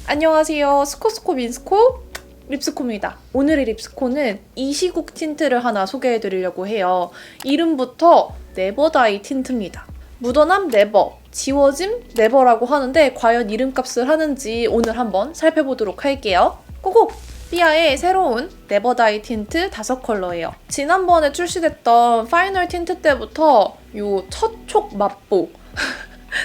안녕하세요. 스코스코 민스코 립스코입니다. 오늘의 립스코는 이 시국 틴트를 하나 소개해드리려고 해요. 이름부터 네버다이 틴트입니다. 묻어남 네버, 지워짐 네버라고 하는데 과연 이름값을 하는지 오늘 한번 살펴보도록 할게요. 고고! 삐아의 새로운 네버다이 틴트 5컬러예요. 지난번에 출시됐던 파이널 틴트 때부터 요 첫촉 맛보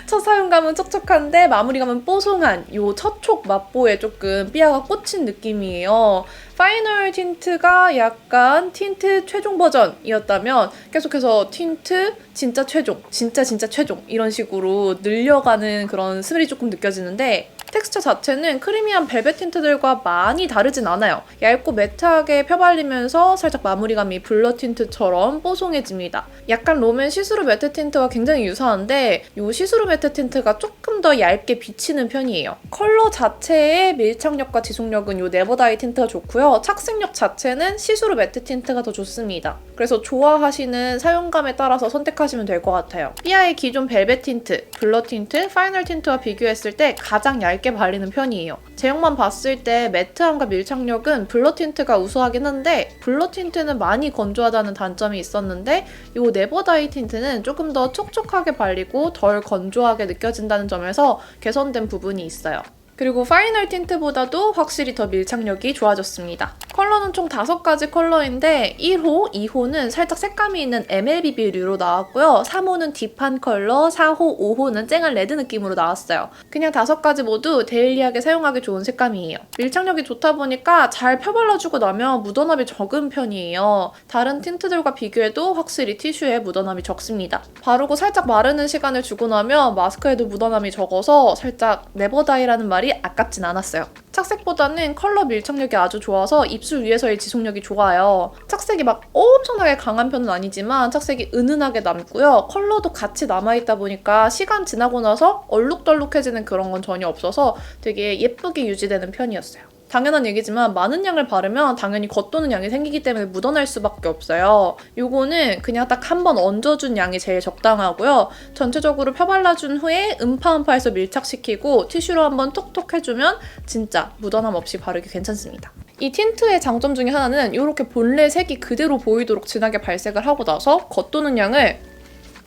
첫 사용감은 촉촉한데 마무리감은 뽀송한 요 첫촉 맛보에 조금 삐아가 꽂힌 느낌이에요. 파이널 틴트가 약간 틴트 최종 버전이었다면 계속해서 틴트 진짜 최종, 진짜 최종 이런 식으로 늘려가는 그런 스멜이 조금 느껴지는데 텍스처 자체는 크리미한 벨벳 틴트들과 많이 다르진 않아요. 얇고 매트하게 펴발리면서 살짝 마무리감이 블러 틴트처럼 뽀송해집니다. 약간 롬앤 시스루 매트 틴트와 굉장히 유사한데 이 시스루 매트 틴트가 조금 더 얇게 비치는 편이에요. 컬러 자체의 밀착력과 지속력은 이 네버다이 틴트가 좋고요. 착색력 자체는 시스루 매트 틴트가 더 좋습니다. 그래서 좋아하시는 사용감에 따라서 선택하시면 될 것 같아요. 삐아의 기존 벨벳 틴트, 블러 틴트, 파이널 틴트와 비교했을 때 가장 얇게 발리는 편이에요. 제형만 봤을 때 매트함과 밀착력은 블러 틴트가 우수하긴 한데 블러 틴트는 많이 건조하다는 단점이 있었는데 이 네버다이 틴트는 조금 더 촉촉하게 발리고 덜 건조하게 느껴진다는 점에서 개선된 부분이 있어요. 그리고 파이널 틴트보다도 확실히 더 밀착력이 좋아졌습니다. 컬러는 총 5가지 컬러인데 1호, 2호는 살짝 색감이 있는 MLBB류로 나왔고요. 3호는 딥한 컬러, 4호, 5호는 쨍한 레드 느낌으로 나왔어요. 그냥 5가지 모두 데일리하게 사용하기 좋은 색감이에요. 밀착력이 좋다 보니까 잘 펴발라주고 나면 묻어남이 적은 편이에요. 다른 틴트들과 비교해도 확실히 티슈에 묻어남이 적습니다. 바르고 살짝 마르는 시간을 주고 나면 마스크에도 묻어남이 적어서 살짝 네버다이라는 말이 아깝진 않았어요. 착색보다는 컬러 밀착력이 아주 좋아서 입술 위에서의 지속력이 좋아요. 착색이 막 엄청나게 강한 편은 아니지만 착색이 은은하게 남고요. 컬러도 같이 남아있다 보니까 시간 지나고 나서 얼룩덜룩해지는 그런 건 전혀 없어서 되게 예쁘게 유지되는 편이었어요. 당연한 얘기지만 많은 양을 바르면 당연히 겉도는 양이 생기기 때문에 묻어날 수밖에 없어요. 요거는 그냥 딱 한 번 얹어준 양이 제일 적당하고요. 전체적으로 펴발라준 후에 음파음파해서 밀착시키고 티슈로 한번 톡톡 해주면 진짜 묻어남 없이 바르기 괜찮습니다. 이 틴트의 장점 중에 하나는 이렇게 본래 색이 그대로 보이도록 진하게 발색을 하고 나서 겉도는 양을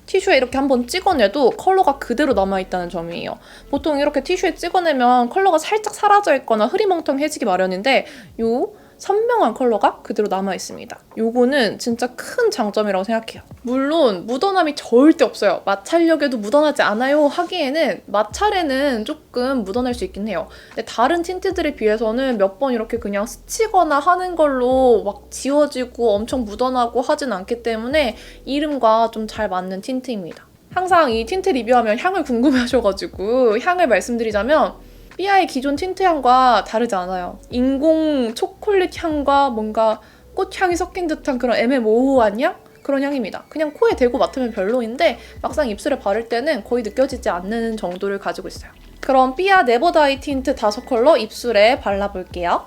티슈에 이렇게 한번 찍어내도 컬러가 그대로 남아있다는 점이에요. 보통 이렇게 티슈에 찍어내면 컬러가 살짝 사라져 있거나 흐리멍텅해지기 마련인데 요 선명한 컬러가 그대로 남아있습니다. 요거는 진짜 큰 장점이라고 생각해요. 물론 묻어남이 절대 없어요. 마찰력에도 묻어나지 않아요 하기에는 마찰에는 조금 묻어날 수 있긴 해요. 근데 다른 틴트들에 비해서는 몇 번 이렇게 그냥 스치거나 하는 걸로 막 지워지고 엄청 묻어나고 하진 않기 때문에 이름과 좀 잘 맞는 틴트입니다. 항상 이 틴트 리뷰하면 향을 궁금해하셔가지고 향을 말씀드리자면 삐아의 기존 틴트 향과 다르지 않아요. 인공 초콜릿 향과 뭔가 꽃향이 섞인 듯한 그런 애매모호한 향? 그런 향입니다. 그냥 코에 대고 맡으면 별로인데 막상 입술에 바를 때는 거의 느껴지지 않는 정도를 가지고 있어요. 그럼 삐아 네버다이 틴트 5컬러 입술에 발라볼게요.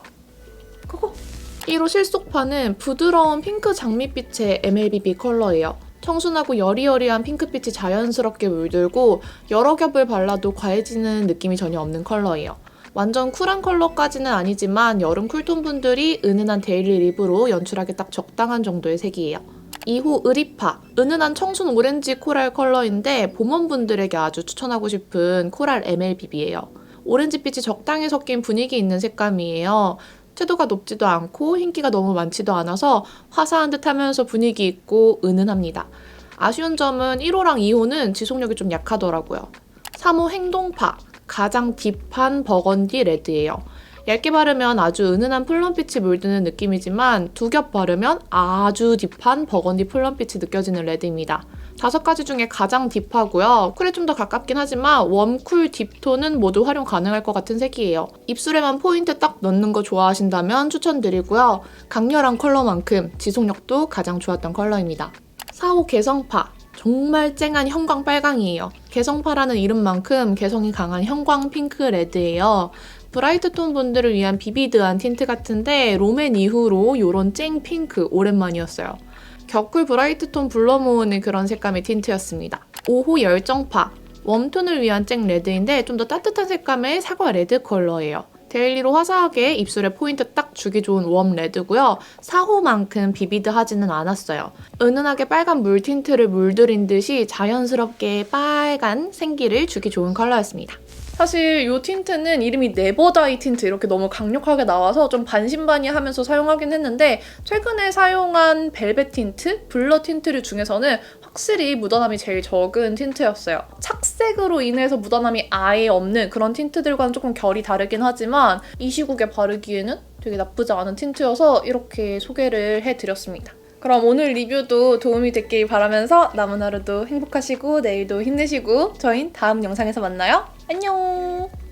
고고! 1호 실속파는 부드러운 핑크 장밋빛의 MLBB 컬러예요. 청순하고 여리여리한 핑크빛이 자연스럽게 물들고 여러 겹을 발라도 과해지는 느낌이 전혀 없는 컬러예요. 완전 쿨한 컬러까지는 아니지만 여름 쿨톤 분들이 은은한 데일리 립으로 연출하기 딱 적당한 정도의 색이에요. 2호 의리파, 은은한 청순 오렌지 코랄 컬러인데 봄원분들에게 아주 추천하고 싶은 코랄 MLBB예요. 오렌지빛이 적당히 섞인 분위기 있는 색감이에요. 채도가 높지도 않고 흰기가 너무 많지도 않아서 화사한 듯 하면서 분위기 있고 은은합니다. 아쉬운 점은 1호랑 2호는 지속력이 좀 약하더라고요. 3호 행동파, 가장 딥한 버건디 레드예요. 얇게 바르면 아주 은은한 플럼빛이 물드는 느낌이지만 두 겹 바르면 아주 딥한 버건디 플럼빛이 느껴지는 레드입니다. 5가지 중에 가장 딥하고요. 쿨에 좀 더 가깝긴 하지만 웜, 쿨, 딥톤은 모두 활용 가능할 것 같은 색이에요. 입술에만 포인트 딱 넣는 거 좋아하신다면 추천드리고요. 강렬한 컬러만큼 지속력도 가장 좋았던 컬러입니다. 4호 개성파. 정말 쨍한 형광 빨강이에요. 개성파라는 이름만큼 개성이 강한 형광 핑크 레드예요. 브라이트 톤 분들을 위한 비비드한 틴트 같은데 롬앤 이후로 이런 쨍 핑크 오랜만이었어요. 격쿨 브라이트 톤 블러 모으는 그런 색감의 틴트였습니다. 5호 열정파. 웜톤을 위한 쨍 레드인데 좀 더 따뜻한 색감의 사과 레드 컬러예요. 데일리로 화사하게 입술에 포인트 딱 주기 좋은 웜 레드고요. 4호만큼 비비드하지는 않았어요. 은은하게 빨간 물 틴트를 물들인 듯이 자연스럽게 빨간 생기를 주기 좋은 컬러였습니다. 사실 이 틴트는 이름이 네버다이 틴트 이렇게 너무 강력하게 나와서 좀 반신반의하면서 사용하긴 했는데 최근에 사용한 벨벳 틴트, 블러 틴트류 중에서는 확실히 묻어남이 제일 적은 틴트였어요. 착색으로 인해서 묻어남이 아예 없는 그런 틴트들과는 조금 결이 다르긴 하지만 이 시국에 바르기에는 되게 나쁘지 않은 틴트여서 이렇게 소개를 해드렸습니다. 그럼 오늘 리뷰도 도움이 됐길 바라면서 남은 하루도 행복하시고 내일도 힘내시고 저희는 다음 영상에서 만나요. 안녕!